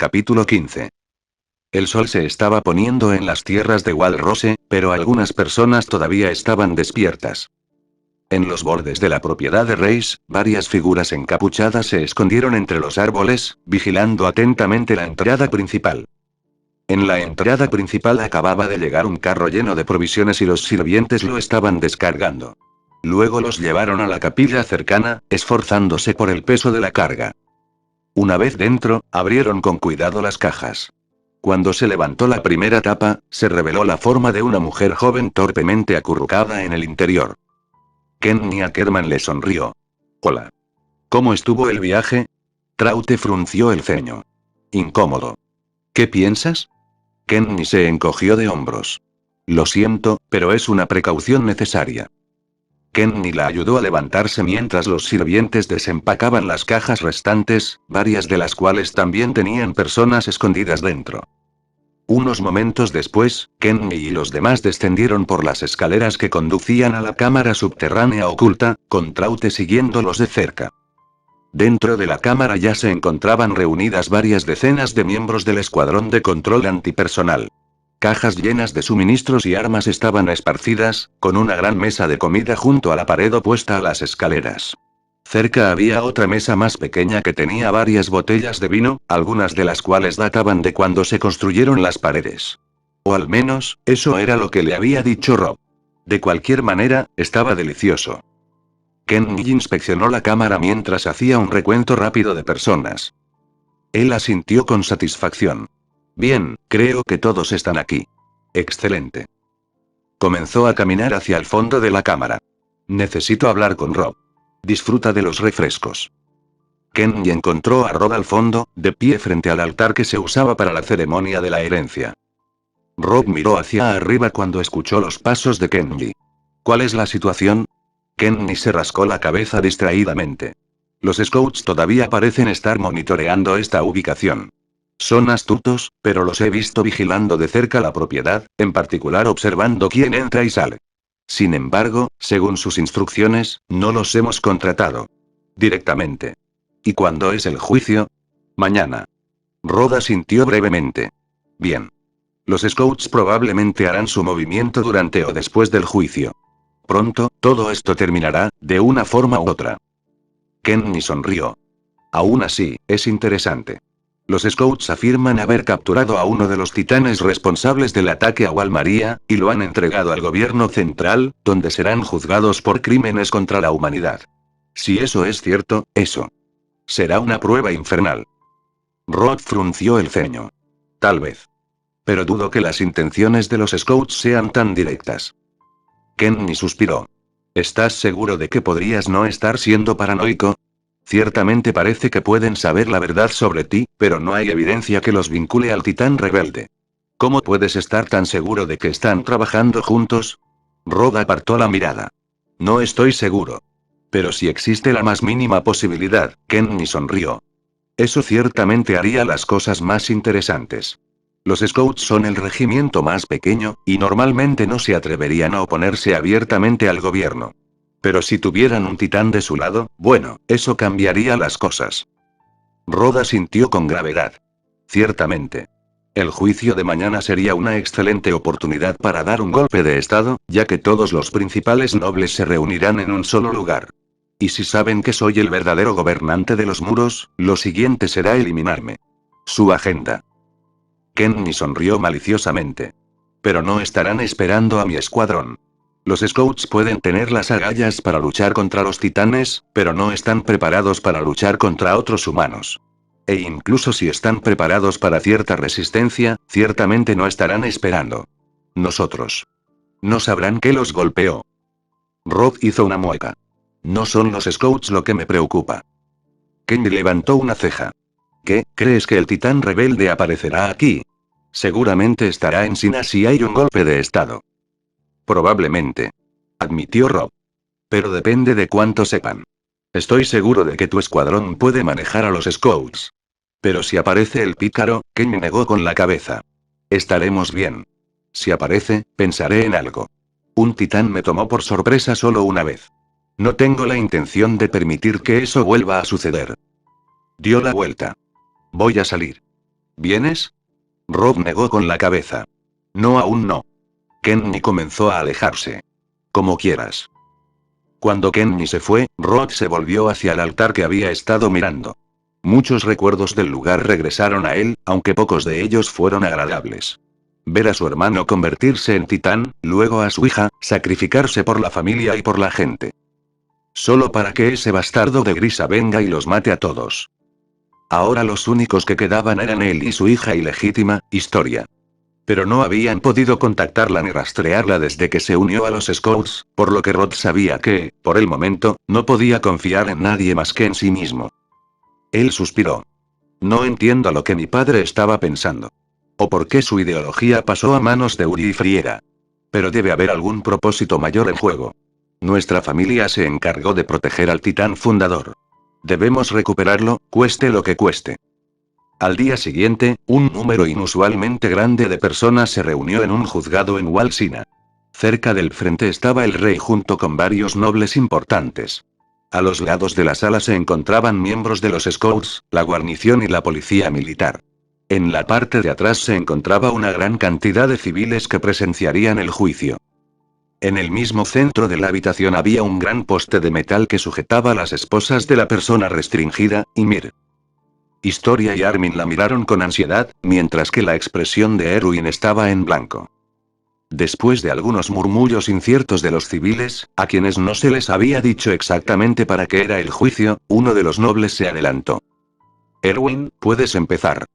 Capítulo 15. El sol se estaba poniendo en las tierras de Walrose, pero algunas personas todavía estaban despiertas. En los bordes de la propiedad de Reis, varias figuras encapuchadas se escondieron entre los árboles, vigilando atentamente la entrada principal. En la entrada principal acababa de llegar un carro lleno de provisiones y los sirvientes lo estaban descargando. Luego los llevaron a la capilla cercana, esforzándose por el peso de la carga. Una vez dentro, abrieron con cuidado las cajas. Cuando se levantó la primera tapa, se reveló la forma de una mujer joven torpemente acurrucada en el interior. Kenny Ackerman le sonrió. Hola. ¿Cómo estuvo el viaje? Traute frunció el ceño. Incómodo. ¿Qué piensas? Kenny se encogió de hombros. Lo siento, pero es una precaución necesaria. Kenny la ayudó a levantarse mientras los sirvientes desempacaban las cajas restantes, varias de las cuales también tenían personas escondidas dentro. Unos momentos después, Kenny y los demás descendieron por las escaleras que conducían a la cámara subterránea oculta, con Traute siguiéndolos de cerca. Dentro de la cámara ya se encontraban reunidas varias decenas de miembros del escuadrón de control antipersonal. Cajas llenas de suministros y armas estaban esparcidas, con una gran mesa de comida junto a la pared opuesta a las escaleras. Cerca había otra mesa más pequeña que tenía varias botellas de vino, algunas de las cuales databan de cuando se construyeron las paredes. O al menos, eso era lo que le había dicho Rob. De cualquier manera, estaba delicioso. Kenny inspeccionó la cámara mientras hacía un recuento rápido de personas. Él asintió con satisfacción. Bien, creo que todos están aquí. Excelente. Comenzó a caminar hacia el fondo de la cámara. Necesito hablar con Rob. Disfruta de los refrescos. Kenny encontró a Rob al fondo, de pie frente al altar que se usaba para la ceremonia de la herencia. Rob miró hacia arriba cuando escuchó los pasos de Kenny. ¿Cuál es la situación? Kenny se rascó la cabeza distraídamente. Los scouts todavía parecen estar monitoreando esta ubicación. Son astutos, pero los he visto vigilando de cerca la propiedad, en particular observando quién entra y sale. Sin embargo, según sus instrucciones, no los hemos contratado. Directamente. ¿Y cuándo es el juicio? Mañana. Rob asintió brevemente. Bien. Los scouts probablemente harán su movimiento durante o después del juicio. Pronto, todo esto terminará, de una forma u otra. Kenny sonrió. Aún así, es interesante. Los scouts afirman haber capturado a uno de los titanes responsables del ataque a Walmaria, y lo han entregado al gobierno central, donde serán juzgados por crímenes contra la humanidad. Si eso es cierto, eso será una prueba infernal. Rod frunció el ceño. Tal vez. Pero dudo que las intenciones de los scouts sean tan directas. Kenny suspiró. ¿Estás seguro de que podrías no estar siendo paranoico? Ciertamente parece que pueden saber la verdad sobre ti, pero no hay evidencia que los vincule al titán rebelde. ¿Cómo puedes estar tan seguro de que están trabajando juntos? Rod apartó la mirada. No estoy seguro. Pero si existe la más mínima posibilidad, Kenny sonrió. Eso ciertamente haría las cosas más interesantes. Los scouts son el regimiento más pequeño, y normalmente no se atreverían a oponerse abiertamente al gobierno. Pero si tuvieran un titán de su lado, bueno, eso cambiaría las cosas. Rod asintió con gravedad. Ciertamente. El juicio de mañana sería una excelente oportunidad para dar un golpe de estado, ya que todos los principales nobles se reunirán en un solo lugar. Y si saben que soy el verdadero gobernante de los muros, lo siguiente será eliminarme. Su agenda. Kenny sonrió maliciosamente. Pero no estarán esperando a mi escuadrón. Los scouts pueden tener las agallas para luchar contra los titanes, pero no están preparados para luchar contra otros humanos. E incluso si están preparados para cierta resistencia, ciertamente no estarán esperando. Nosotros. No sabrán que los golpeó. Rob hizo una mueca. No son los scouts lo que me preocupa. Kenny levantó una ceja. ¿Qué, crees que el titán rebelde aparecerá aquí? Seguramente estará en Sina si hay un golpe de estado. Probablemente. Admitió Rob. Pero depende de cuánto sepan. Estoy seguro de que tu escuadrón puede manejar a los scouts. Pero si aparece el pícaro, Kenny negó con la cabeza. Estaremos bien. Si aparece, pensaré en algo. Un titán me tomó por sorpresa solo una vez. No tengo la intención de permitir que eso vuelva a suceder. Dio la vuelta. Voy a salir. ¿Vienes? Rob negó con la cabeza. No, aún no. Kenny comenzó a alejarse. Como quieras. Cuando Kenny se fue, Rod se volvió hacia el altar que había estado mirando. Muchos recuerdos del lugar regresaron a él, aunque pocos de ellos fueron agradables. Ver a su hermano convertirse en titán, luego a su hija, sacrificarse por la familia y por la gente. Solo para que ese bastardo de Grisa venga y los mate a todos. Ahora los únicos que quedaban eran él y su hija ilegítima, Historia. Pero no habían podido contactarla ni rastrearla desde que se unió a los Scouts, por lo que Rod sabía que, por el momento, no podía confiar en nadie más que en sí mismo. Él suspiró. No entiendo lo que mi padre estaba pensando. O por qué su ideología pasó a manos de Uri y Friera. Pero debe haber algún propósito mayor en juego. Nuestra familia se encargó de proteger al titán fundador. Debemos recuperarlo, cueste lo que cueste. Al día siguiente, un número inusualmente grande de personas se reunió en un juzgado en Walsina. Cerca del frente estaba el rey junto con varios nobles importantes. A los lados de la sala se encontraban miembros de los Scouts, la guarnición y la policía militar. En la parte de atrás se encontraba una gran cantidad de civiles que presenciarían el juicio. En el mismo centro de la habitación había un gran poste de metal que sujetaba a las esposas de la persona restringida, Ymir. Historia y Armin la miraron con ansiedad, mientras que la expresión de Erwin estaba en blanco. Después de algunos murmullos inciertos de los civiles, a quienes no se les había dicho exactamente para qué era el juicio, uno de los nobles se adelantó. Erwin, puedes empezar.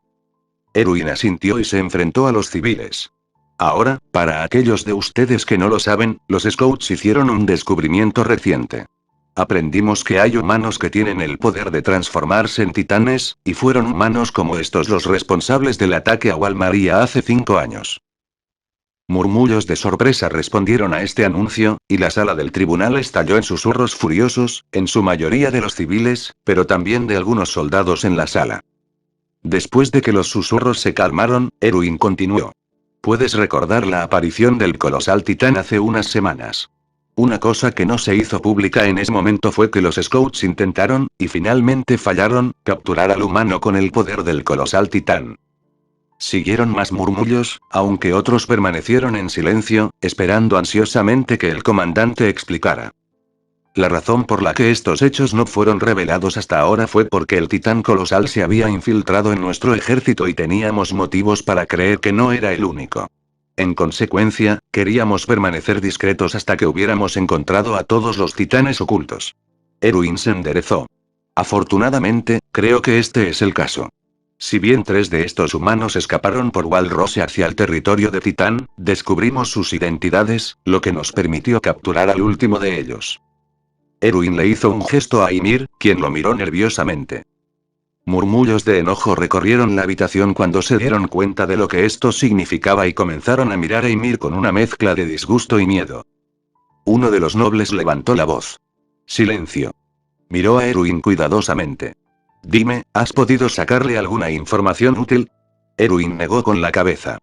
Erwin asintió y se enfrentó a los civiles. Ahora, para aquellos de ustedes que no lo saben, los Scouts hicieron un descubrimiento reciente. Aprendimos que hay humanos que tienen el poder de transformarse en titanes, y fueron humanos como estos los responsables del ataque a Walmaria hace 5 años. Murmullos de sorpresa respondieron a este anuncio, y la sala del tribunal estalló en susurros furiosos, en su mayoría de los civiles, pero también de algunos soldados en la sala. Después de que los susurros se calmaron, Erwin continuó. Puedes recordar la aparición del colosal titán hace unas semanas. Una cosa que no se hizo pública en ese momento fue que los Scouts intentaron, y finalmente fallaron, capturar al humano con el poder del colosal titán. Siguieron más murmullos, aunque otros permanecieron en silencio, esperando ansiosamente que el comandante explicara. La razón por la que estos hechos no fueron revelados hasta ahora fue porque el titán colosal se había infiltrado en nuestro ejército y teníamos motivos para creer que no era el único. En consecuencia, queríamos permanecer discretos hasta que hubiéramos encontrado a todos los titanes ocultos. Erwin se enderezó. Afortunadamente, creo que este es el caso. Si bien 3 de estos humanos escaparon por Walrose hacia el territorio de Titán, descubrimos sus identidades, lo que nos permitió capturar al último de ellos. Erwin le hizo un gesto a Ymir, quien lo miró nerviosamente. Murmullos de enojo recorrieron la habitación cuando se dieron cuenta de lo que esto significaba y comenzaron a mirar a Ymir con una mezcla de disgusto y miedo. Uno de los nobles levantó la voz. Silencio. Miró a Erwin cuidadosamente. Dime, ¿has podido sacarle alguna información útil? Erwin negó con la cabeza.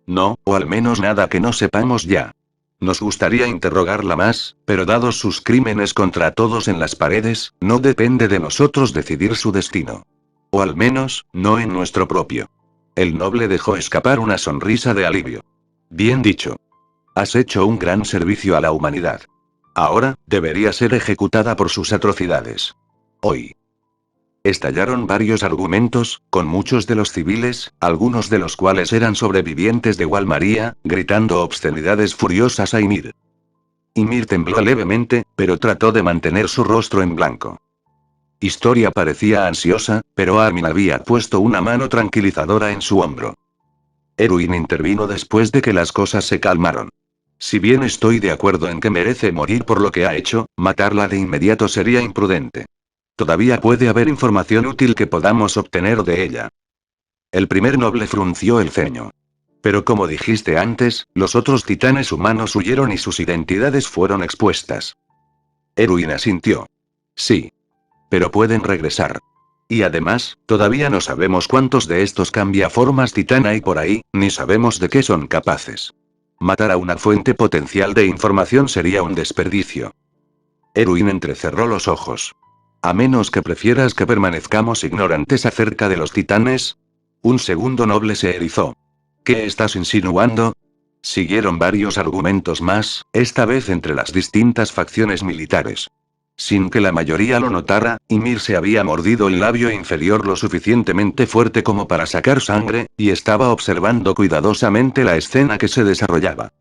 No, o al menos nada que no sepamos ya. Nos gustaría interrogarla más, pero dados sus crímenes contra todos en las paredes, no depende de nosotros decidir su destino. O al menos, no en nuestro propio. El noble dejó escapar una sonrisa de alivio. Bien dicho. Has hecho un gran servicio a la humanidad. Ahora, debería ser ejecutada por sus atrocidades. Hoy. Estallaron varios argumentos, con muchos de los civiles, algunos de los cuales eran sobrevivientes de Walmaria, gritando obscenidades furiosas a Ymir. Ymir tembló levemente, pero trató de mantener su rostro en blanco. Historia parecía ansiosa, pero Armin había puesto una mano tranquilizadora en su hombro. Erwin intervino después de que las cosas se calmaron. Si bien estoy de acuerdo en que merece morir por lo que ha hecho, matarla de inmediato sería imprudente. Todavía puede haber información útil que podamos obtener de ella. El primer noble frunció el ceño. Pero como dijiste antes, los otros titanes humanos huyeron y sus identidades fueron expuestas. Erwin asintió. Sí. Pero pueden regresar. Y además, todavía no sabemos cuántos de estos cambiaformas titán hay por ahí, ni sabemos de qué son capaces. Matar a una fuente potencial de información sería un desperdicio. Erwin entrecerró los ojos. A menos que prefieras que permanezcamos ignorantes acerca de los titanes. Un segundo noble se erizó. ¿Qué estás insinuando? Siguieron varios argumentos más, esta vez entre las distintas facciones militares. Sin que la mayoría lo notara, Ymir se había mordido el labio inferior lo suficientemente fuerte como para sacar sangre, y estaba observando cuidadosamente la escena que se desarrollaba.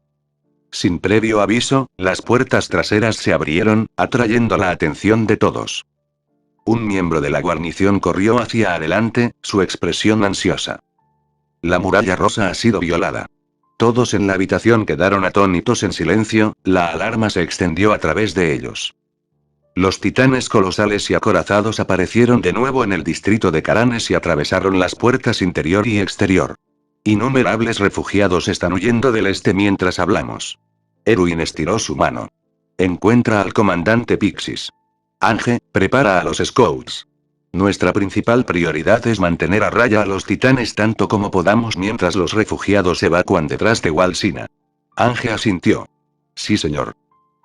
Sin previo aviso, las puertas traseras se abrieron, atrayendo la atención de todos. Un miembro de la guarnición corrió hacia adelante, su expresión ansiosa. La muralla rosa ha sido violada. Todos en la habitación quedaron atónitos en silencio, la alarma se extendió a través de ellos. Los titanes colosales y acorazados aparecieron de nuevo en el distrito de Caranes y atravesaron las puertas interior y exterior. Innumerables refugiados están huyendo del este mientras hablamos. Erwin estiró su mano. Encuentra al comandante Pixis. Ange, prepara a los scouts. Nuestra principal prioridad es mantener a raya a los titanes tanto como podamos mientras los refugiados evacúan detrás de Walsina. Ange asintió. Sí, señor.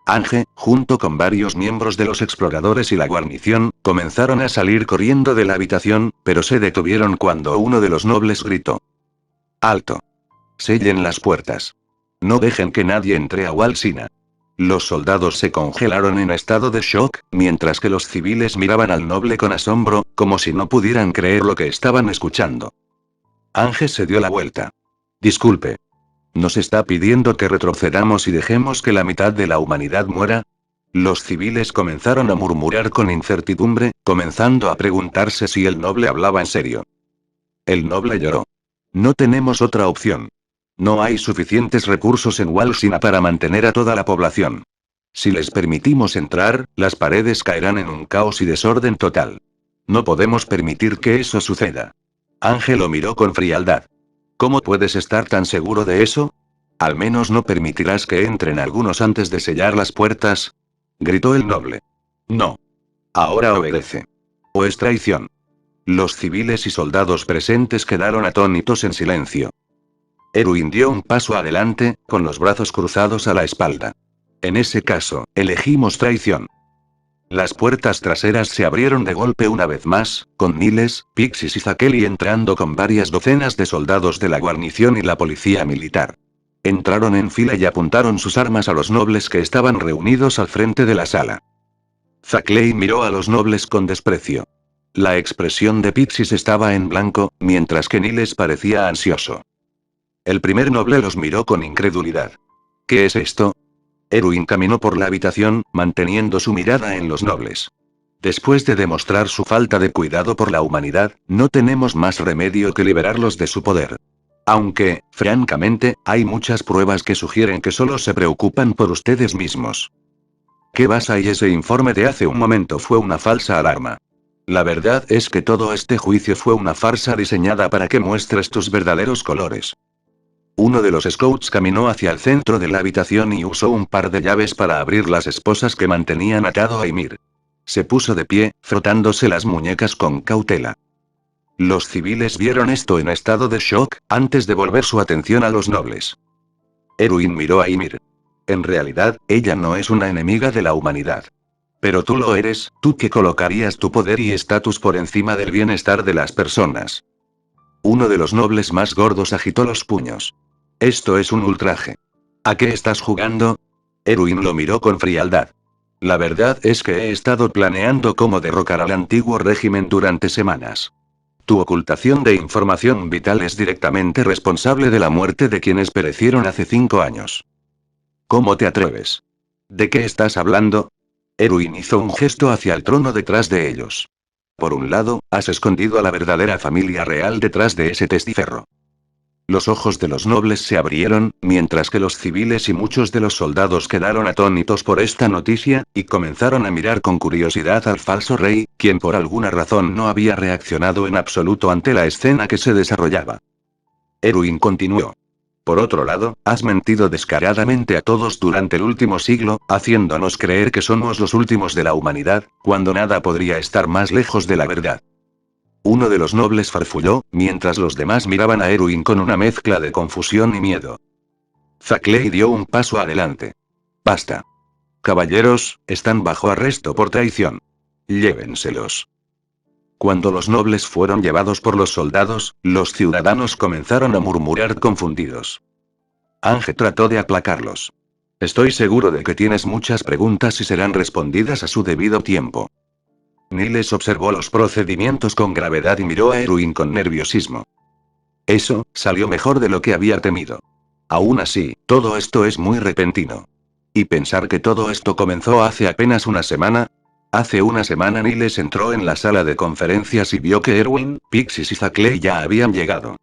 Ange, junto con varios miembros de los exploradores y la guarnición, comenzaron a salir corriendo de la habitación, pero se detuvieron cuando uno de los nobles gritó. ¡Alto! Sellen las puertas. No dejen que nadie entre a Walsina. Los soldados se congelaron en estado de shock, mientras que los civiles miraban al noble con asombro, como si no pudieran creer lo que estaban escuchando. Ange se dio la vuelta. Disculpe. ¿Nos está pidiendo que retrocedamos y dejemos que la mitad de la humanidad muera? Los civiles comenzaron a murmurar con incertidumbre, comenzando a preguntarse si el noble hablaba en serio. El noble lloró. No tenemos otra opción. No hay suficientes recursos en Walsina para mantener a toda la población. Si les permitimos entrar, las paredes caerán en un caos y desorden total. No podemos permitir que eso suceda. Ángel lo miró con frialdad. ¿Cómo puedes estar tan seguro de eso? ¿Al menos no permitirás que entren algunos antes de sellar las puertas? Gritó el noble. No. Ahora obedece. ¿O es traición? Los civiles y soldados presentes quedaron atónitos en silencio. Erwin dio un paso adelante, con los brazos cruzados a la espalda. En ese caso, elegimos traición. Las puertas traseras se abrieron de golpe una vez más, con Niles, Pixis y Zakeli entrando con varias docenas de soldados de la guarnición y la policía militar. Entraron en fila y apuntaron sus armas a los nobles que estaban reunidos al frente de la sala. Zakeli miró a los nobles con desprecio. La expresión de Pixis estaba en blanco, mientras que Niles parecía ansioso. El primer noble los miró con incredulidad. ¿Qué es esto? Erwin caminó por la habitación, manteniendo su mirada en los nobles. Después de demostrar su falta de cuidado por la humanidad, no tenemos más remedio que liberarlos de su poder. Aunque, francamente, hay muchas pruebas que sugieren que solo se preocupan por ustedes mismos. ¿Qué basa y ese informe de hace un momento fue una falsa alarma? La verdad es que todo este juicio fue una farsa diseñada para que muestres tus verdaderos colores. Uno de los scouts caminó hacia el centro de la habitación y usó un par de llaves para abrir las esposas que mantenían atado a Ymir. Se puso de pie, frotándose las muñecas con cautela. Los civiles vieron esto en estado de shock, antes de volver su atención a los nobles. Erwin miró a Ymir. En realidad, ella no es una enemiga de la humanidad. Pero tú lo eres, tú que colocarías tu poder y estatus por encima del bienestar de las personas. Uno de los nobles más gordos agitó los puños. Esto es un ultraje. ¿A qué estás jugando? Erwin lo miró con frialdad. La verdad es que he estado planeando cómo derrocar al antiguo régimen durante semanas. Tu ocultación de información vital es directamente responsable de la muerte de quienes perecieron hace 5 años. ¿Cómo te atreves? ¿De qué estás hablando? Erwin hizo un gesto hacia el trono detrás de ellos. Por un lado, has escondido a la verdadera familia real detrás de ese testiferro. Los ojos de los nobles se abrieron, mientras que los civiles y muchos de los soldados quedaron atónitos por esta noticia, y comenzaron a mirar con curiosidad al falso rey, quien por alguna razón no había reaccionado en absoluto ante la escena que se desarrollaba. Erwin continuó. Por otro lado, has mentido descaradamente a todos durante el último siglo, haciéndonos creer que somos los últimos de la humanidad, cuando nada podría estar más lejos de la verdad. Uno de los nobles farfulló, mientras los demás miraban a Erwin con una mezcla de confusión y miedo. Zakeli dio un paso adelante. Basta. Caballeros, están bajo arresto por traición. Llévenselos. Cuando los nobles fueron llevados por los soldados, los ciudadanos comenzaron a murmurar confundidos. Ange trató de aplacarlos. Estoy seguro de que tienes muchas preguntas y serán respondidas a su debido tiempo. Niles observó los procedimientos con gravedad y miró a Erwin con nerviosismo. Eso, salió mejor de lo que había temido. Aún así, todo esto es muy repentino. Y pensar que todo esto comenzó hace apenas una semana. Hace una semana Niles entró en la sala de conferencias y vio que Erwin, Pixis y Zackley ya habían llegado.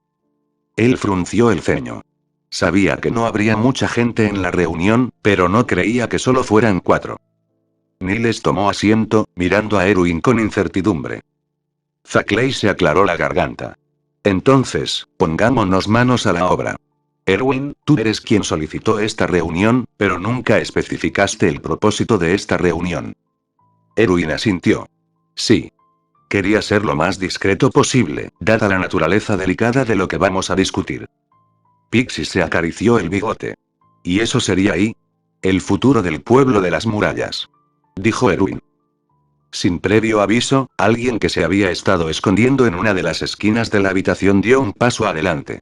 Él frunció el ceño. Sabía que no habría mucha gente en la reunión, pero no creía que solo fueran 4. Niles tomó asiento, mirando a Erwin con incertidumbre. Zackley se aclaró la garganta. Entonces, pongámonos manos a la obra. Erwin, tú eres quien solicitó esta reunión, pero nunca especificaste el propósito de esta reunión. Erwin asintió. Sí. Quería ser lo más discreto posible, dada la naturaleza delicada de lo que vamos a discutir. Pixie se acarició el bigote. ¿Y eso sería ahí? El futuro del pueblo de las murallas. Dijo Erwin. Sin previo aviso, alguien que se había estado escondiendo en una de las esquinas de la habitación dio un paso adelante.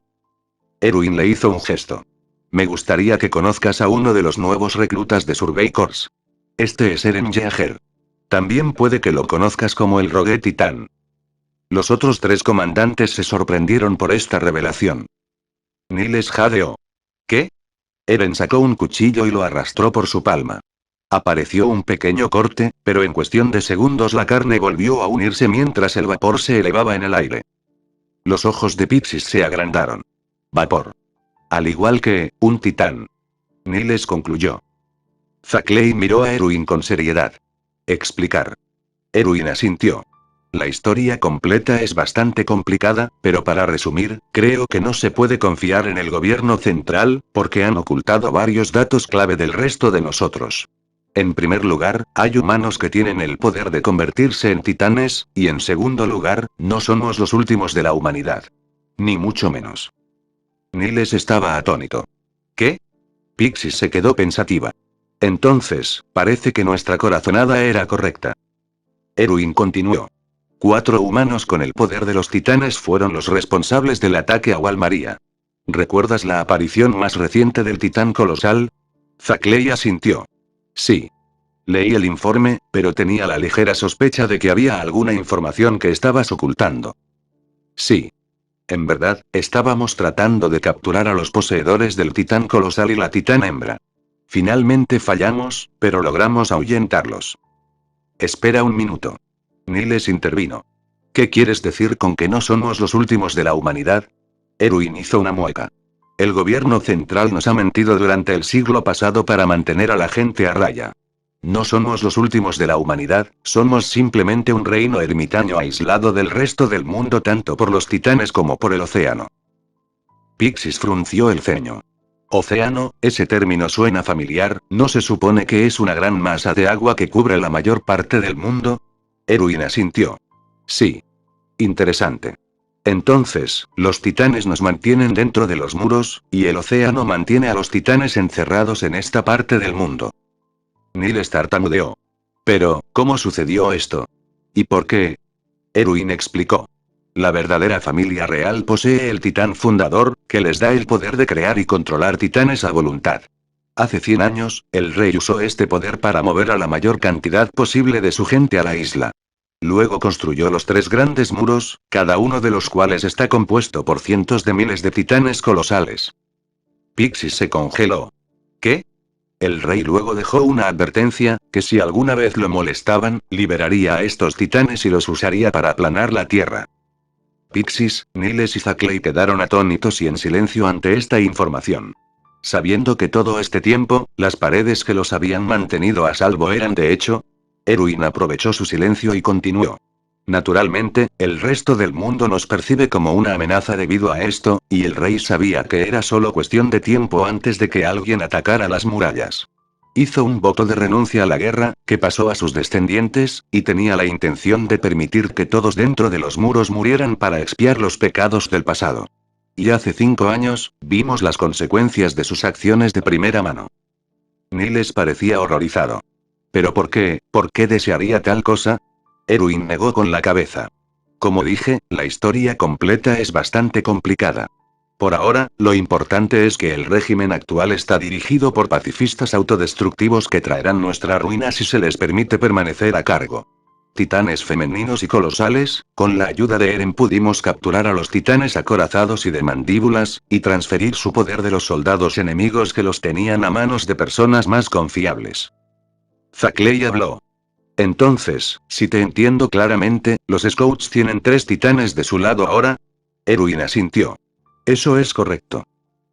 Erwin le hizo un gesto. Me gustaría que conozcas a uno de los nuevos reclutas de Survey Corps. Este es Eren Yeager. También puede que lo conozcas como el Rogue Titán. Los otros 3 comandantes se sorprendieron por esta revelación. Niles jadeó. ¿Qué? Eren sacó un cuchillo y lo arrastró por su palma. Apareció un pequeño corte, pero en cuestión de segundos la carne volvió a unirse mientras el vapor se elevaba en el aire. Los ojos de Pixis se agrandaron. Vapor. Al igual que, un titán. Niles concluyó. Zackley miró a Erwin con seriedad. Explicar. Erwin asintió. La historia completa es bastante complicada, pero para resumir, creo que no se puede confiar en el gobierno central, porque han ocultado varios datos clave del resto de nosotros. En primer lugar, hay humanos que tienen el poder de convertirse en titanes, y en segundo lugar, no somos los últimos de la humanidad. Ni mucho menos. Niles estaba atónito. ¿Qué? Pixis se quedó pensativa. Entonces, parece que nuestra corazonada era correcta. Erwin continuó. 4 humanos con el poder de los titanes fueron los responsables del ataque a Walmaria. ¿Recuerdas la aparición más reciente del titán colosal? Zackley asintió. Sí. Leí el informe, pero tenía la ligera sospecha de que había alguna información que estabas ocultando. Sí. En verdad, estábamos tratando de capturar a los poseedores del titán colosal y la titán hembra. Finalmente fallamos, pero logramos ahuyentarlos. Espera un minuto. Niles intervino. ¿Qué quieres decir con que no somos los últimos de la humanidad? Erwin hizo una mueca. El gobierno central nos ha mentido durante el siglo pasado para mantener a la gente a raya. No somos los últimos de la humanidad, somos simplemente un reino ermitaño aislado del resto del mundo tanto por los titanes como por el océano. Pixis frunció el ceño. Océano, ese término suena familiar, ¿no se supone que es una gran masa de agua que cubre la mayor parte del mundo? Erwin asintió. Sí. Interesante. Entonces, los titanes nos mantienen dentro de los muros, y el océano mantiene a los titanes encerrados en esta parte del mundo. Niles tartamudeó. Pero, ¿cómo sucedió esto? ¿Y por qué? Erwin explicó. La verdadera familia real posee el titán fundador, que les da el poder de crear y controlar titanes a voluntad. Hace 100 años, el rey usó este poder para mover a la mayor cantidad posible de su gente a la isla. Luego construyó los 3 grandes muros, cada uno de los cuales está compuesto por cientos de miles de titanes colosales. Pixis se congeló. ¿Qué? El rey luego dejó una advertencia, que si alguna vez lo molestaban, liberaría a estos titanes y los usaría para aplanar la tierra. Pixis, Niles y Zackley quedaron atónitos y en silencio ante esta información. Sabiendo que todo este tiempo, las paredes que los habían mantenido a salvo eran de hecho. Erwin aprovechó su silencio y continuó. Naturalmente, el resto del mundo nos percibe como una amenaza debido a esto, y el rey sabía que era solo cuestión de tiempo antes de que alguien atacara las murallas. Hizo un voto de renuncia a la guerra, que pasó a sus descendientes, y tenía la intención de permitir que todos dentro de los muros murieran para expiar los pecados del pasado. Y hace 5 años, vimos las consecuencias de sus acciones de primera mano. Niles parecía horrorizado. ¿Pero por qué desearía tal cosa? Erwin negó con la cabeza. Como dije, la historia completa es bastante complicada. Por ahora, lo importante es que el régimen actual está dirigido por pacifistas autodestructivos que traerán nuestra ruina si se les permite permanecer a cargo. Titanes femeninos y colosales, con la ayuda de Eren pudimos capturar a los titanes acorazados y de mandíbulas, y transferir su poder de los soldados enemigos que los tenían a manos de personas más confiables. Zackley habló. Entonces, si te entiendo claramente, los Scouts tienen 3 titanes de su lado ahora. Erwin asintió. Eso es correcto.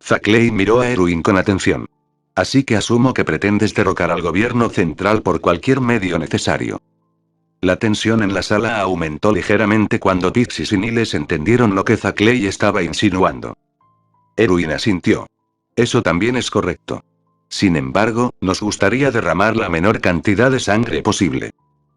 Zackley miró a Erwin con atención. Así que asumo que pretendes derrocar al gobierno central por cualquier medio necesario. La tensión en la sala aumentó ligeramente cuando Pixis y Niles entendieron lo que Zackley estaba insinuando. Erwin asintió. Eso también es correcto. Sin embargo, nos gustaría derramar la menor cantidad de sangre posible.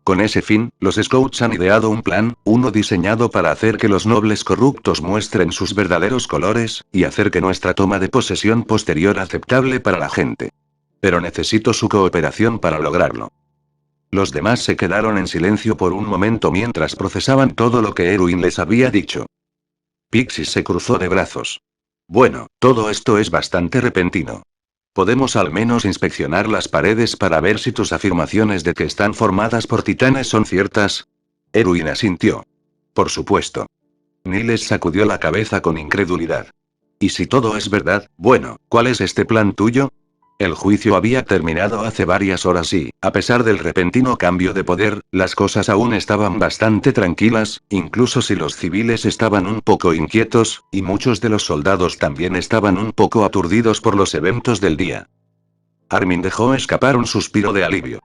Con ese fin, los Scouts han ideado un plan, uno diseñado para hacer que los nobles corruptos muestren sus verdaderos colores, y hacer que nuestra toma de posesión posterior aceptable para la gente. Pero necesito su cooperación para lograrlo. Los demás se quedaron en silencio por un momento mientras procesaban todo lo que Erwin les había dicho. Pixis se cruzó de brazos. Bueno, todo esto es bastante repentino. ¿Podemos al menos inspeccionar las paredes para ver si tus afirmaciones de que están formadas por titanes son ciertas? Erwin asintió. Por supuesto. Niles sacudió la cabeza con incredulidad. ¿Y si todo es verdad, bueno, cuál es este plan tuyo? El juicio había terminado hace varias horas y, a pesar del repentino cambio de poder, las cosas aún estaban bastante tranquilas, incluso si los civiles estaban un poco inquietos, y muchos de los soldados también estaban un poco aturdidos por los eventos del día. Armin dejó escapar un suspiro de alivio.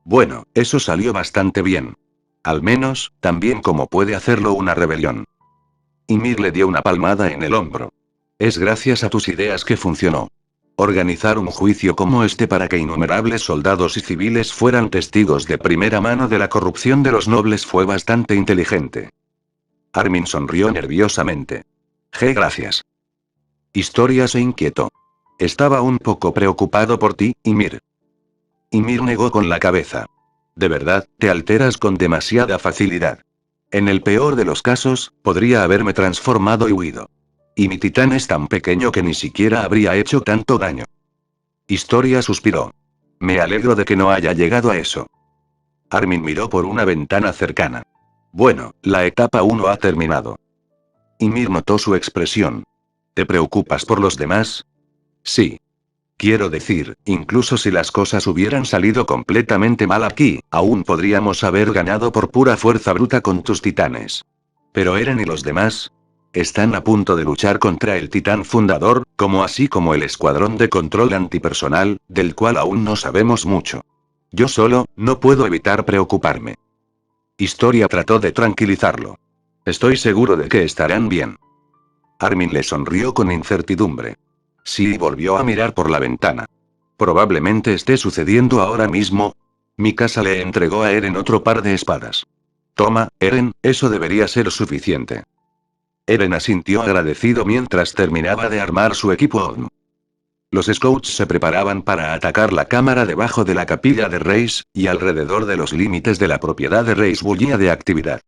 Bueno, eso salió bastante bien. Al menos, tan bien como puede hacerlo una rebelión. Ymir le dio una palmada en el hombro. Es gracias a tus ideas que funcionó. Organizar un juicio como este para que innumerables soldados y civiles fueran testigos de primera mano de la corrupción de los nobles fue bastante inteligente. Armin sonrió nerviosamente. Gracias. Historia se inquietó. Estaba un poco preocupado por ti, Ymir. Ymir negó con la cabeza. De verdad, te alteras con demasiada facilidad. En el peor de los casos, podría haberme transformado y huido. Y mi titán es tan pequeño que ni siquiera habría hecho tanto daño. Historia suspiró. Me alegro de que no haya llegado a eso. Armin miró por una ventana cercana. Bueno, la etapa 1 ha terminado. Ymir notó su expresión. ¿Te preocupas por los demás? Sí. Quiero decir, incluso si las cosas hubieran salido completamente mal aquí, aún podríamos haber ganado por pura fuerza bruta con tus titanes. Pero Eren y los demás están a punto de luchar contra el titán fundador, así como el escuadrón de control antipersonal, del cual aún no sabemos mucho. Yo solo, no puedo evitar preocuparme. Historia trató de tranquilizarlo. Estoy seguro de que estarán bien. Armin le sonrió con incertidumbre. Sí, volvió a mirar por la ventana. Probablemente esté sucediendo ahora mismo. Mikasa le entregó a Eren otro par de espadas. Toma, Eren, eso debería ser suficiente. Eren asintió agradecido mientras terminaba de armar su equipo. Los Scouts se preparaban para atacar la cámara debajo de la capilla de Reis, y alrededor de los límites de la propiedad de Reis bullía de actividad.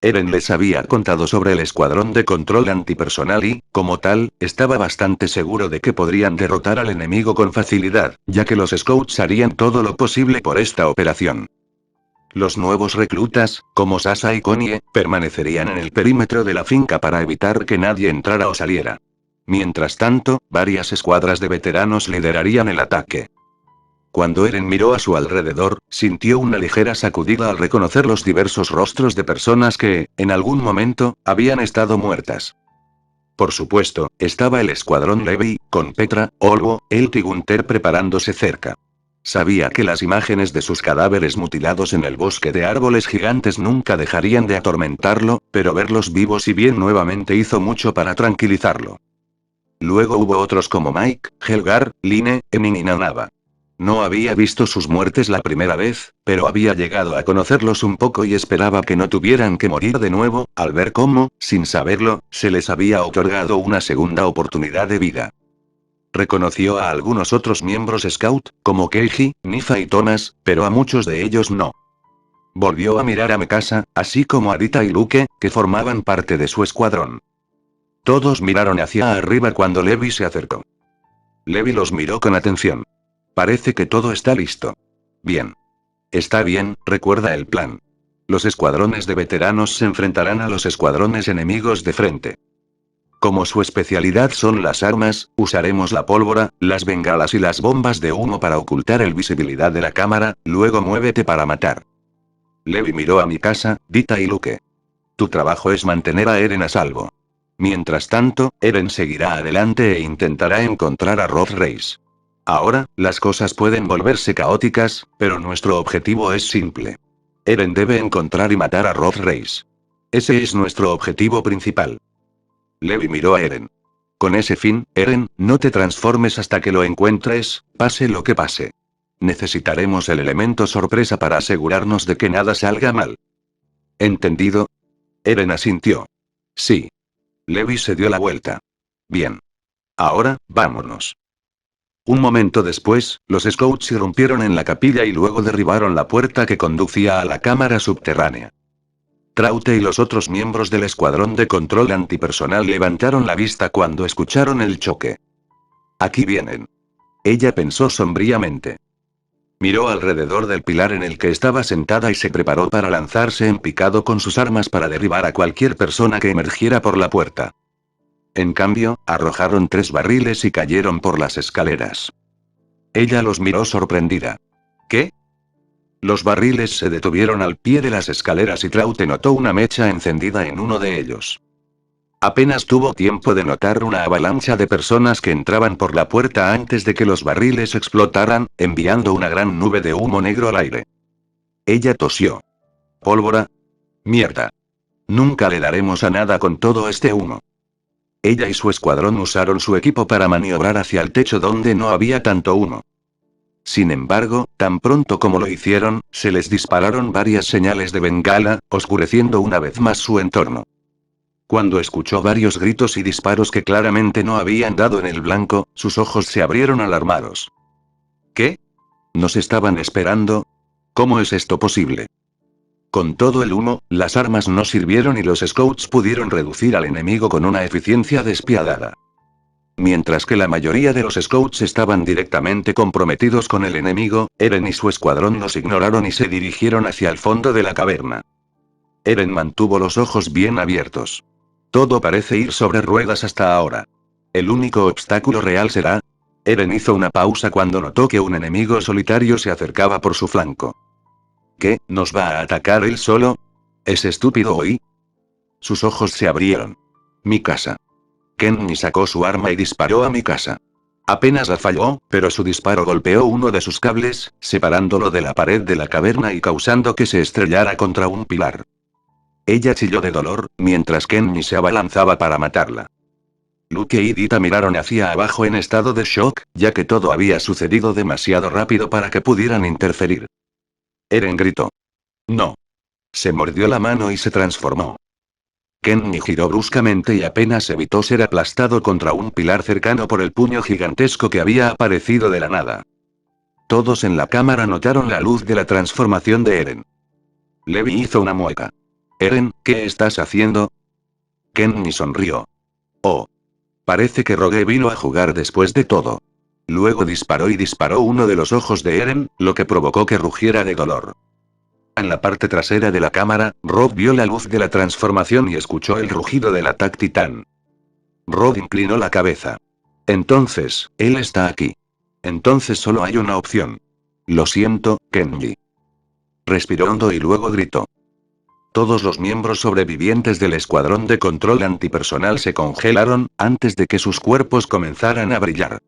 Eren les había contado sobre el escuadrón de control antipersonal y, como tal, estaba bastante seguro de que podrían derrotar al enemigo con facilidad, ya que los Scouts harían todo lo posible por esta operación. Los nuevos reclutas, como Sasa y Konie, permanecerían en el perímetro de la finca para evitar que nadie entrara o saliera. Mientras tanto, varias escuadras de veteranos liderarían el ataque. Cuando Eren miró a su alrededor, sintió una ligera sacudida al reconocer los diversos rostros de personas que, en algún momento, habían estado muertas. Por supuesto, estaba el escuadrón Levi, con Petra, Olvo, Elt y Gunther preparándose cerca. Sabía que las imágenes de sus cadáveres mutilados en el bosque de árboles gigantes nunca dejarían de atormentarlo, pero verlos vivos y bien nuevamente hizo mucho para tranquilizarlo. Luego hubo otros como Mike, Helgar, Line, Emin y Nanaba. No había visto sus muertes la primera vez, pero había llegado a conocerlos un poco y esperaba que no tuvieran que morir de nuevo, al ver cómo, sin saberlo, se les había otorgado una segunda oportunidad de vida. Reconoció a algunos otros miembros Scout, como Keiji, Nifa y Thomas, pero a muchos de ellos no. Volvió a mirar a Mikasa, así como a Dita y Luke, que formaban parte de su escuadrón. Todos miraron hacia arriba cuando Levi se acercó. Levi los miró con atención. Parece que todo está listo. Bien. Está bien, recuerda el plan. Los escuadrones de veteranos se enfrentarán a los escuadrones enemigos de frente. Como su especialidad son las armas, usaremos la pólvora, las bengalas y las bombas de humo para ocultar la visibilidad de la cámara, luego muévete para matar. Levi miró a Mikasa, Dita y Luke. Tu trabajo es mantener a Eren a salvo. Mientras tanto, Eren seguirá adelante e intentará encontrar a Roth Reis. Ahora, las cosas pueden volverse caóticas, pero nuestro objetivo es simple. Eren debe encontrar y matar a Roth Reis. Ese es nuestro objetivo principal. Levi miró a Eren. Con ese fin, Eren, no te transformes hasta que lo encuentres, pase lo que pase. Necesitaremos el elemento sorpresa para asegurarnos de que nada salga mal. ¿Entendido? Eren asintió. Sí. Levi se dio la vuelta. Bien. Ahora, vámonos. Un momento después, los scouts irrumpieron en la capilla y luego derribaron la puerta que conducía a la cámara subterránea. Traute y los otros miembros del escuadrón de control antipersonal levantaron la vista cuando escucharon el choque. Aquí vienen. Ella pensó sombríamente. Miró alrededor del pilar en el que estaba sentada y se preparó para lanzarse en picado con sus armas para derribar a cualquier persona que emergiera por la puerta. En cambio, arrojaron 3 barriles y cayeron por las escaleras. Ella los miró sorprendida. ¿Qué? Los barriles se detuvieron al pie de las escaleras y Traute notó una mecha encendida en uno de ellos. Apenas tuvo tiempo de notar una avalancha de personas que entraban por la puerta antes de que los barriles explotaran, enviando una gran nube de humo negro al aire. Ella tosió. ¿Pólvora? Mierda. Nunca le daremos a nada con todo este humo. Ella y su escuadrón usaron su equipo para maniobrar hacia el techo donde no había tanto humo. Sin embargo, tan pronto como lo hicieron, se les dispararon varias señales de bengala, oscureciendo una vez más su entorno. Cuando escuchó varios gritos y disparos que claramente no habían dado en el blanco, sus ojos se abrieron alarmados. ¿Qué? ¿Nos estaban esperando? ¿Cómo es esto posible? Con todo el humo, las armas no sirvieron y los scouts pudieron reducir al enemigo con una eficiencia despiadada. Mientras que la mayoría de los scouts estaban directamente comprometidos con el enemigo, Eren y su escuadrón los ignoraron y se dirigieron hacia el fondo de la caverna. Eren mantuvo los ojos bien abiertos. Todo parece ir sobre ruedas hasta ahora. El único obstáculo real será... Eren hizo una pausa cuando notó que un enemigo solitario se acercaba por su flanco. ¿Qué? ¿Nos va a atacar él solo? ¿Es estúpido hoy? Sus ojos se abrieron. Mikasa. Kenny sacó su arma y disparó a Mikasa. Apenas la falló, pero su disparo golpeó uno de sus cables, separándolo de la pared de la caverna y causando que se estrellara contra un pilar. Ella chilló de dolor, mientras Kenny se abalanzaba para matarla. Luke y Dita miraron hacia abajo en estado de shock, ya que todo había sucedido demasiado rápido para que pudieran interferir. Eren gritó. No. Se mordió la mano y se transformó. Kenny giró bruscamente y apenas evitó ser aplastado contra un pilar cercano por el puño gigantesco que había aparecido de la nada. Todos en la cámara notaron la luz de la transformación de Eren. Levi hizo una mueca. Eren, ¿qué estás haciendo? Kenny sonrió. Oh. Parece que Rogue vino a jugar después de todo. Luego disparó uno de los ojos de Eren, lo que provocó que rugiera de dolor. En la parte trasera de la cámara, Rob vio la luz de la transformación y escuchó el rugido del ataque titán. Rob inclinó la cabeza. Entonces, él está aquí. Entonces solo hay una opción. Lo siento, Kenji. Respiró hondo y luego gritó. Todos los miembros sobrevivientes del escuadrón de control antipersonal se congelaron, antes de que sus cuerpos comenzaran a brillar.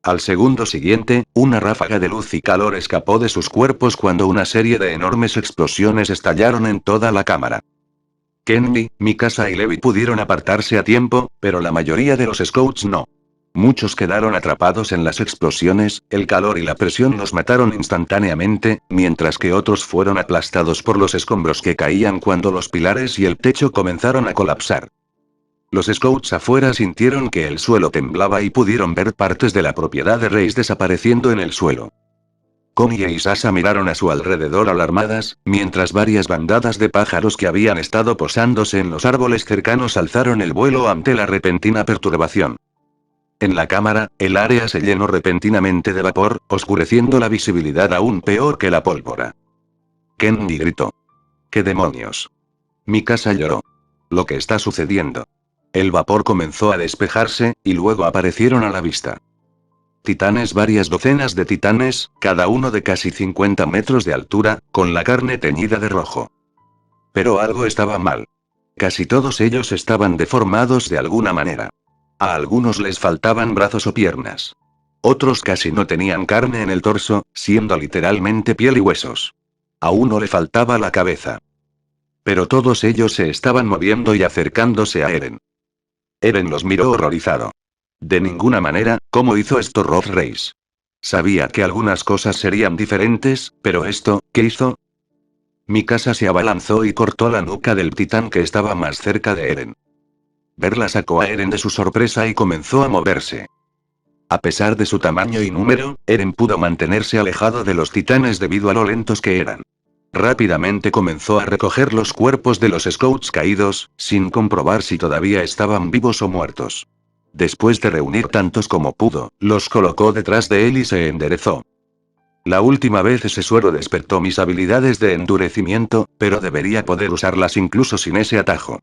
Al segundo siguiente, una ráfaga de luz y calor escapó de sus cuerpos cuando una serie de enormes explosiones estallaron en toda la cámara. Kenny, Mikasa y Levi pudieron apartarse a tiempo, pero la mayoría de los scouts no. Muchos quedaron atrapados en las explosiones, el calor y la presión los mataron instantáneamente, mientras que otros fueron aplastados por los escombros que caían cuando los pilares y el techo comenzaron a colapsar. Los scouts afuera sintieron que el suelo temblaba y pudieron ver partes de la propiedad de Reis desapareciendo en el suelo. Connie y Sasha miraron a su alrededor alarmadas, mientras varias bandadas de pájaros que habían estado posándose en los árboles cercanos alzaron el vuelo ante la repentina perturbación. En la cámara, el área se llenó repentinamente de vapor, oscureciendo la visibilidad aún peor que la pólvora. Kenny gritó. ¿Qué demonios? Mikasa lloró. Lo que está sucediendo. El vapor comenzó a despejarse, y luego aparecieron a la vista. Titanes, varias docenas de titanes, cada uno de casi 50 metros de altura, con la carne teñida de rojo. Pero algo estaba mal. Casi todos ellos estaban deformados de alguna manera. A algunos les faltaban brazos o piernas. Otros casi no tenían carne en el torso, siendo literalmente piel y huesos. A uno le faltaba la cabeza. Pero todos ellos se estaban moviendo y acercándose a Eren. Eren los miró horrorizado. De ninguna manera, ¿cómo hizo esto Rob Reis? Sabía que algunas cosas serían diferentes, pero esto, ¿qué hizo? Mikasa se abalanzó y cortó la nuca del titán que estaba más cerca de Eren. Verla sacó a Eren de su sorpresa y comenzó a moverse. A pesar de su tamaño y número, Eren pudo mantenerse alejado de los titanes debido a lo lentos que eran. Rápidamente comenzó a recoger los cuerpos de los scouts caídos, sin comprobar si todavía estaban vivos o muertos. Después de reunir tantos como pudo, los colocó detrás de él y se enderezó. La última vez ese suero despertó mis habilidades de endurecimiento, pero debería poder usarlas incluso sin ese atajo.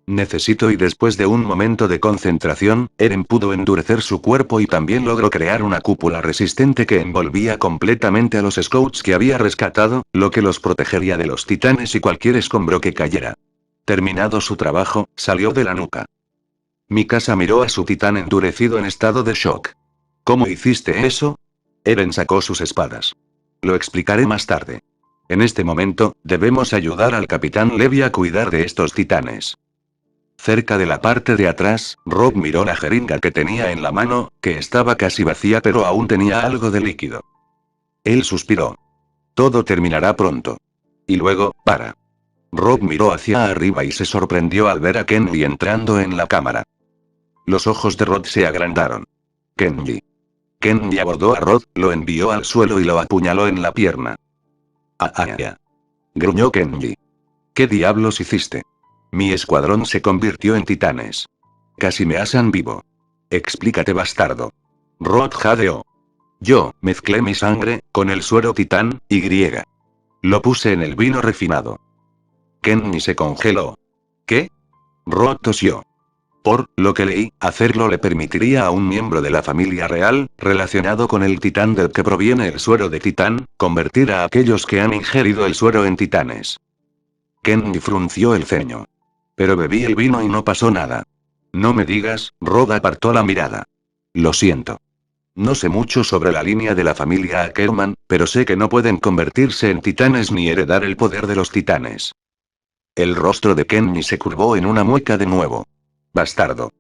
Necesito y después de un momento de concentración, Eren pudo endurecer su cuerpo y también logró crear una cúpula resistente que envolvía completamente a los scouts que había rescatado, lo que los protegería de los titanes y cualquier escombro que cayera. Terminado su trabajo, salió de la nuca. Mikasa miró a su titán endurecido en estado de shock. ¿Cómo hiciste eso? Eren sacó sus espadas. Lo explicaré más tarde. En este momento, debemos ayudar al capitán Levi a cuidar de estos titanes. Cerca de la parte de atrás, Rob miró la jeringa que tenía en la mano, que estaba casi vacía pero aún tenía algo de líquido. Él suspiró. Todo terminará pronto. Y luego, para. Rob miró hacia arriba y se sorprendió al ver a Kenny entrando en la cámara. Los ojos de Rod se agrandaron. Kenny. Kenny abordó a Rod, lo envió al suelo y lo apuñaló en la pierna. Gruñó Kenny. ¿Qué diablos hiciste? Mi escuadrón se convirtió en titanes. Casi me asan vivo. Explícate, bastardo. Rod jadeó. Yo, mezclé mi sangre, con el suero titán, y griega. Lo puse en el vino refinado. Kenny se congeló. ¿Qué? Rod tosió. Por lo que leí, hacerlo le permitiría a un miembro de la familia real, relacionado con el titán del que proviene el suero de titán, convertir a aquellos que han ingerido el suero en titanes. Kenny frunció el ceño. Pero bebí el vino y no pasó nada. No me digas, Rod apartó la mirada. Lo siento. No sé mucho sobre la línea de la familia Ackerman, pero sé que no pueden convertirse en titanes ni heredar el poder de los titanes. El rostro de Kenny se curvó en una mueca de nuevo. Bastardo.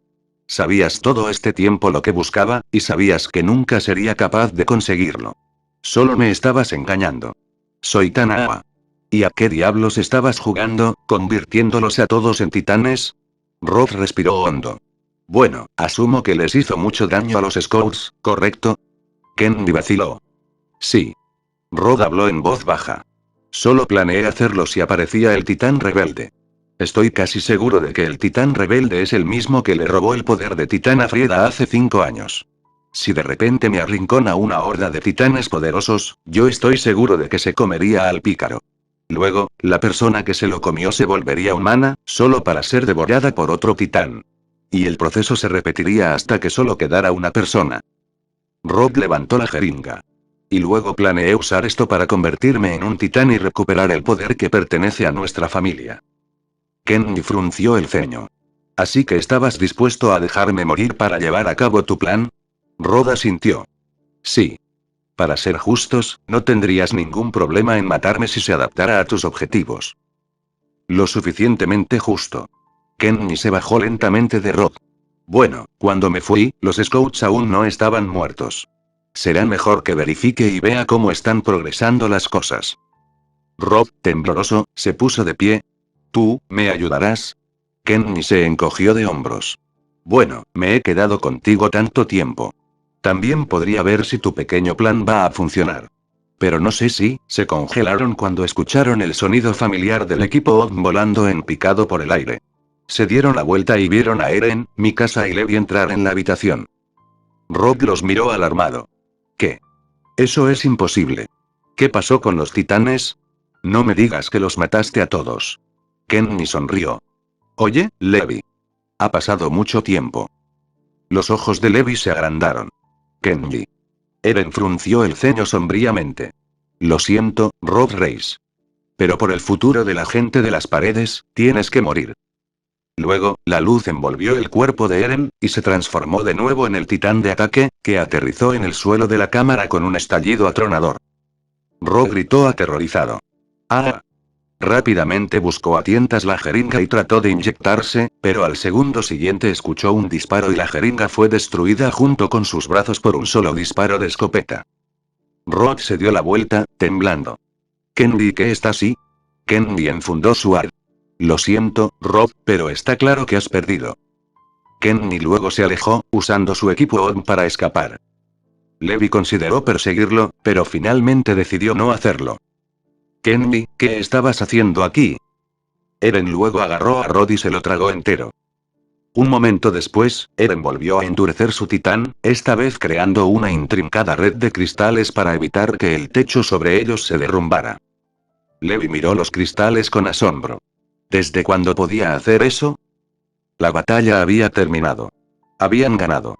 Sabías todo este tiempo lo que buscaba, y sabías que nunca sería capaz de conseguirlo. Solo me estabas engañando. Soy tan agua. ¿Y a qué diablos estabas jugando, convirtiéndolos a todos en titanes? Rod respiró hondo. Bueno, asumo que les hizo mucho daño a los scouts, ¿correcto? Kenny vaciló. Sí. Rod habló en voz baja. Solo planeé hacerlo si aparecía el titán rebelde. Estoy casi seguro de que el titán rebelde es el mismo que le robó el poder de titán a Frieda hace 5 años. Si de repente me arrincona una horda de titanes poderosos, yo estoy seguro de que se comería al pícaro. Luego, la persona que se lo comió se volvería humana, solo para ser devorada por otro titán. Y el proceso se repetiría hasta que solo quedara una persona. Rob levantó la jeringa. Y luego planeé usar esto para convertirme en un titán y recuperar el poder que pertenece a nuestra familia. Kenny frunció el ceño. ¿Así que estabas dispuesto a dejarme morir para llevar a cabo tu plan? Rod asintió. Sí. Para ser justos, no tendrías ningún problema en matarme si se adaptara a tus objetivos. Lo suficientemente justo. Kenny se bajó lentamente de Rod. Bueno, cuando me fui, los scouts aún no estaban muertos. Será mejor que verifique y vea cómo están progresando las cosas. Rob, tembloroso, se puso de pie. ¿Tú, me ayudarás? Kenny se encogió de hombros. Bueno, me he quedado contigo tanto tiempo. También podría ver si tu pequeño plan va a funcionar. Pero no sé si, se congelaron cuando escucharon el sonido familiar del equipo OVM volando en picado por el aire. Se dieron la vuelta y vieron a Eren, Mikasa y Levi entrar en la habitación. Rob los miró alarmado. ¿Qué? Eso es imposible. ¿Qué pasó con los titanes? No me digas que los mataste a todos. Kenny sonrió. Oye, Levi. Ha pasado mucho tiempo. Los ojos de Levi se agrandaron. Kenny. Eren frunció el ceño sombríamente. Lo siento, Rob Reis. Pero por el futuro de la gente de las paredes, tienes que morir. Luego, la luz envolvió el cuerpo de Eren, y se transformó de nuevo en el titán de ataque, que aterrizó en el suelo de la cámara con un estallido atronador. Rob gritó aterrorizado. ¡Ah! Rápidamente buscó a tientas la jeringa y trató de inyectarse, pero al segundo siguiente escuchó un disparo y la jeringa fue destruida junto con sus brazos por un solo disparo de escopeta. Rob se dio la vuelta, temblando. «Kenny, ¿qué está así?» Kenny enfundó su arma. «Lo siento, Rob, pero está claro que has perdido». Kenny luego se alejó, usando su equipo OVM para escapar. Levi consideró perseguirlo, pero finalmente decidió no hacerlo. «Kenny, ¿qué estabas haciendo aquí?» Eren luego agarró a Rod y se lo tragó entero. Un momento después, Eren volvió a endurecer su titán, esta vez creando una intrincada red de cristales para evitar que el techo sobre ellos se derrumbara. Levi miró los cristales con asombro. ¿Desde cuándo podía hacer eso? La batalla había terminado. Habían ganado.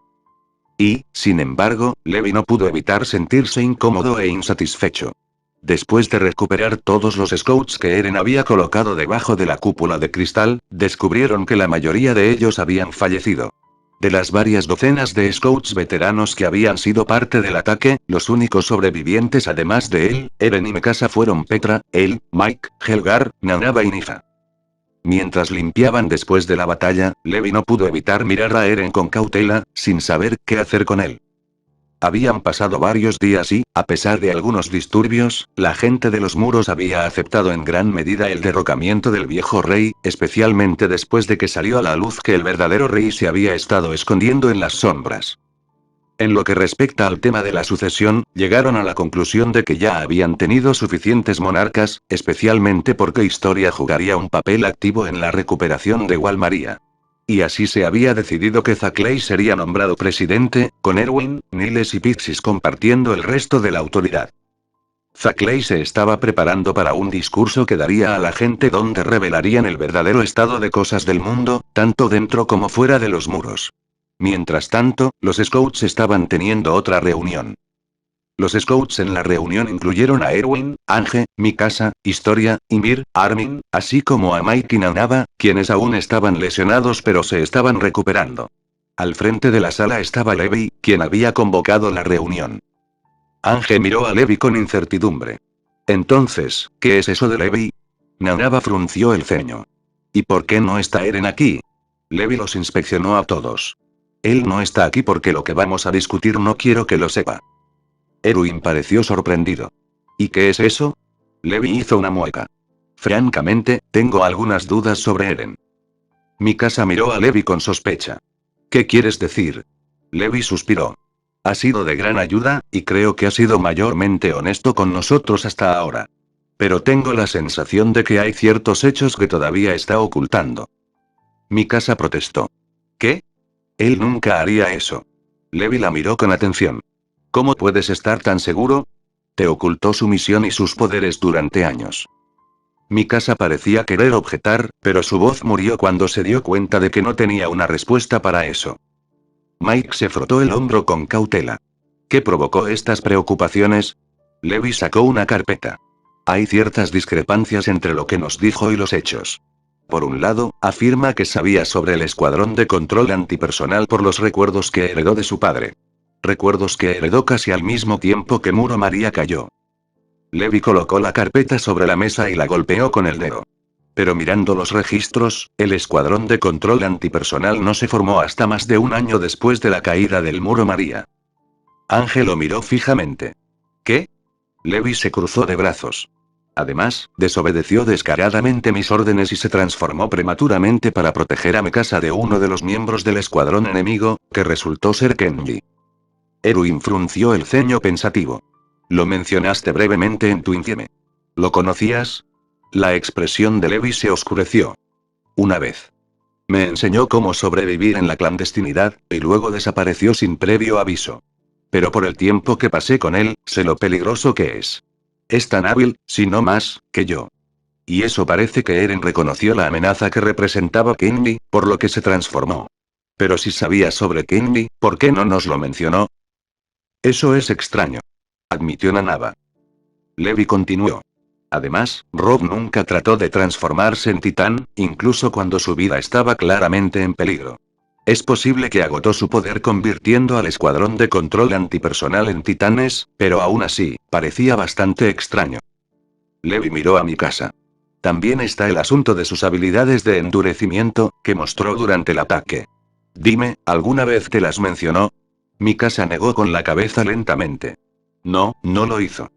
Y, sin embargo, Levi no pudo evitar sentirse incómodo e insatisfecho. Después de recuperar todos los scouts que Eren había colocado debajo de la cúpula de cristal, descubrieron que la mayoría de ellos habían fallecido. De las varias docenas de scouts veteranos que habían sido parte del ataque, los únicos sobrevivientes además de él, Eren y Mikasa fueron Petra, él, Mike, Helgar, Nanaba y Nifa. Mientras limpiaban después de la batalla, Levi no pudo evitar mirar a Eren con cautela, sin saber qué hacer con él. Habían pasado varios días y, a pesar de algunos disturbios, la gente de los muros había aceptado en gran medida el derrocamiento del viejo rey, especialmente después de que salió a la luz que el verdadero rey se había estado escondiendo en las sombras. En lo que respecta al tema de la sucesión, llegaron a la conclusión de que ya habían tenido suficientes monarcas, especialmente porque Historia jugaría un papel activo en la recuperación de Walmaria. Y así se había decidido que Zackley sería nombrado presidente, con Erwin, Niles y Pixis compartiendo el resto de la autoridad. Zackley se estaba preparando para un discurso que daría a la gente donde revelarían el verdadero estado de cosas del mundo, tanto dentro como fuera de los muros. Mientras tanto, los Scouts estaban teniendo otra reunión. Los Scouts en la reunión incluyeron a Erwin, Ange, Mikasa, Historia, Ymir, Armin, así como a Mike y Nanaba, quienes aún estaban lesionados pero se estaban recuperando. Al frente de la sala estaba Levi, quien había convocado la reunión. Ange miró a Levi con incertidumbre. Entonces, ¿qué es eso de Levi? Nanaba frunció el ceño. ¿Y por qué no está Eren aquí? Levi los inspeccionó a todos. Él no está aquí porque lo que vamos a discutir no quiero que lo sepa. Erwin pareció sorprendido. ¿Y qué es eso? Levi hizo una mueca. Francamente, tengo algunas dudas sobre Eren. Mikasa miró a Levi con sospecha. ¿Qué quieres decir? Levi suspiró. Ha sido de gran ayuda, y creo que ha sido mayormente honesto con nosotros hasta ahora. Pero tengo la sensación de que hay ciertos hechos que todavía está ocultando. Mikasa protestó. ¿Qué? Él nunca haría eso. Levi la miró con atención. ¿Cómo puedes estar tan seguro? Te ocultó su misión y sus poderes durante años. Mikasa parecía querer objetar, pero su voz murió cuando se dio cuenta de que no tenía una respuesta para eso. Mike se frotó el hombro con cautela. ¿Qué provocó estas preocupaciones? Levi sacó una carpeta. Hay ciertas discrepancias entre lo que nos dijo y los hechos. Por un lado, afirma que sabía sobre el escuadrón de control antipersonal por los recuerdos que heredó de su padre. Recuerdos que heredó casi al mismo tiempo que Muro María cayó. Levi colocó la carpeta sobre la mesa y la golpeó con el dedo. Pero mirando los registros, el escuadrón de control antipersonal no se formó hasta más de un año después de la caída del Muro María. Ángel lo miró fijamente. ¿Qué? Levi se cruzó de brazos. Además, desobedeció descaradamente mis órdenes y se transformó prematuramente para proteger a Mikasa de uno de los miembros del escuadrón enemigo, que resultó ser Kenji. Erwin frunció el ceño pensativo. Lo mencionaste brevemente en tu informe. ¿Lo conocías? La expresión de Levi se oscureció. Una vez. Me enseñó cómo sobrevivir en la clandestinidad, y luego desapareció sin previo aviso. Pero por el tiempo que pasé con él, sé lo peligroso que es. Es tan hábil, si no más, que yo. Y eso parece que Eren reconoció la amenaza que representaba Kenji, por lo que se transformó. Pero si sabía sobre Kenji, ¿por qué no nos lo mencionó? Eso es extraño. Admitió Nanaba. Levi continuó. Además, Rob nunca trató de transformarse en titán, incluso cuando su vida estaba claramente en peligro. Es posible que agotó su poder convirtiendo al escuadrón de control antipersonal en titanes, pero aún así, parecía bastante extraño. Levi miró a Mikasa. También está el asunto de sus habilidades de endurecimiento, que mostró durante el ataque. Dime, ¿alguna vez te las mencionó? Mikasa negó con la cabeza lentamente. No, no lo hizo.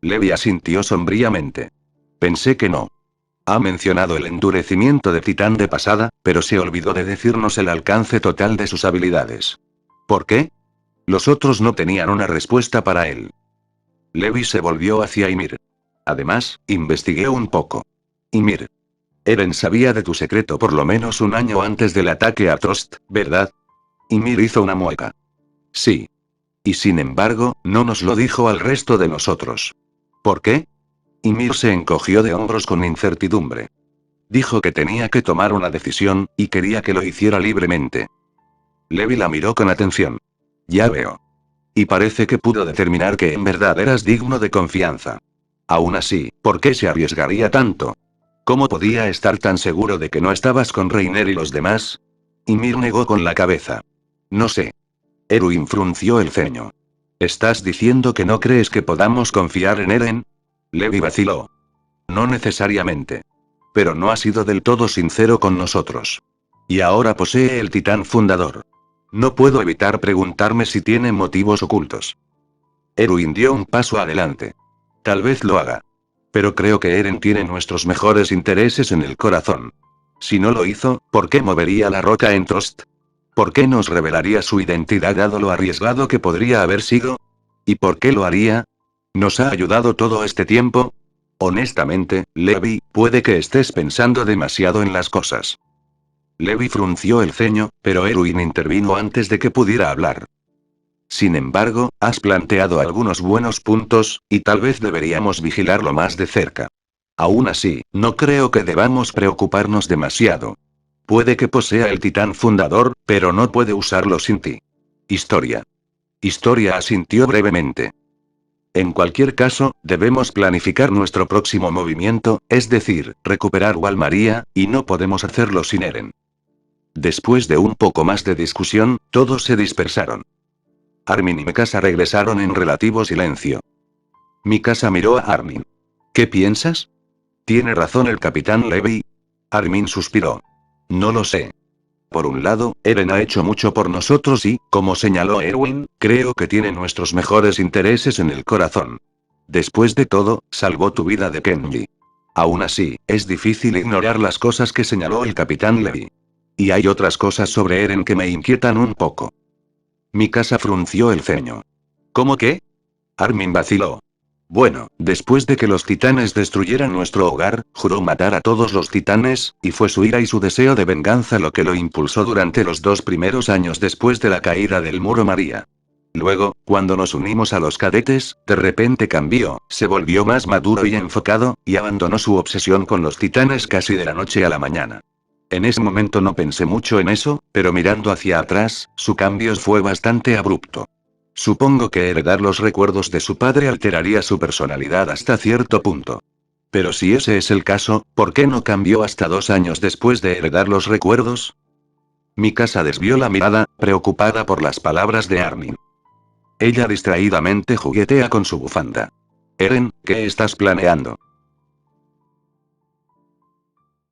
Levi asintió sombríamente. Pensé que no. Ha mencionado el endurecimiento de Titán de pasada, pero se olvidó de decirnos el alcance total de sus habilidades. ¿Por qué? Los otros no tenían una respuesta para él. Levi se volvió hacia Ymir. Además, investigué un poco. Ymir. Eren sabía de tu secreto por lo menos un año antes del ataque a Trost, ¿verdad? Ymir hizo una mueca. Sí. Y sin embargo, no nos lo dijo al resto de nosotros. ¿Por qué? Ymir se encogió de hombros con incertidumbre. Dijo que tenía que tomar una decisión, y quería que lo hiciera libremente. Levi la miró con atención. Ya veo. Y parece que pudo determinar que en verdad eras digno de confianza. Aún así, ¿por qué se arriesgaría tanto? ¿Cómo podía estar tan seguro de que no estabas con Reiner y los demás? Ymir negó con la cabeza. No sé. Erwin frunció el ceño. ¿Estás diciendo que no crees que podamos confiar en Eren? Levi vaciló. No necesariamente. Pero no ha sido del todo sincero con nosotros. Y ahora posee el titán fundador. No puedo evitar preguntarme si tiene motivos ocultos. Erwin dio un paso adelante. Tal vez lo haga. Pero creo que Eren tiene nuestros mejores intereses en el corazón. Si no lo hizo, ¿por qué movería la roca en Trost? ¿Por qué nos revelaría su identidad dado lo arriesgado que podría haber sido? ¿Y por qué lo haría? ¿Nos ha ayudado todo este tiempo? Honestamente, Levi, puede que estés pensando demasiado en las cosas. Levi frunció el ceño, pero Erwin intervino antes de que pudiera hablar. Sin embargo, has planteado algunos buenos puntos, y tal vez deberíamos vigilarlo más de cerca. Aún así, no creo que debamos preocuparnos demasiado. Puede que posea el titán fundador, pero no puede usarlo sin ti. Historia. Historia asintió brevemente. En cualquier caso, debemos planificar nuestro próximo movimiento, es decir, recuperar Wall Maria, y no podemos hacerlo sin Eren. Después de un poco más de discusión, todos se dispersaron. Armin y Mikasa regresaron en relativo silencio. Mikasa miró a Armin. ¿Qué piensas? ¿Tiene razón el capitán Levi? Armin suspiró. No lo sé. Por un lado, Eren ha hecho mucho por nosotros y, como señaló Erwin, creo que tiene nuestros mejores intereses en el corazón. Después de todo, salvó tu vida de Kenji. Aún así, es difícil ignorar las cosas que señaló el capitán Levi. Y hay otras cosas sobre Eren que me inquietan un poco. Mikasa frunció el ceño. ¿Cómo qué? Armin vaciló. Bueno, después de que los titanes destruyeran nuestro hogar, juró matar a todos los titanes, y fue su ira y su deseo de venganza lo que lo impulsó durante los 2 primeros años después de la caída del muro María. Luego, cuando nos unimos a los cadetes, de repente cambió, se volvió más maduro y enfocado, y abandonó su obsesión con los titanes casi de la noche a la mañana. En ese momento no pensé mucho en eso, pero mirando hacia atrás, su cambio fue bastante abrupto. Supongo que heredar los recuerdos de su padre alteraría su personalidad hasta cierto punto. Pero si ese es el caso, ¿por qué no cambió hasta 2 años después de heredar los recuerdos? Mikasa desvió la mirada, preocupada por las palabras de Armin. Ella distraídamente juguetea con su bufanda. Eren, ¿qué estás planeando?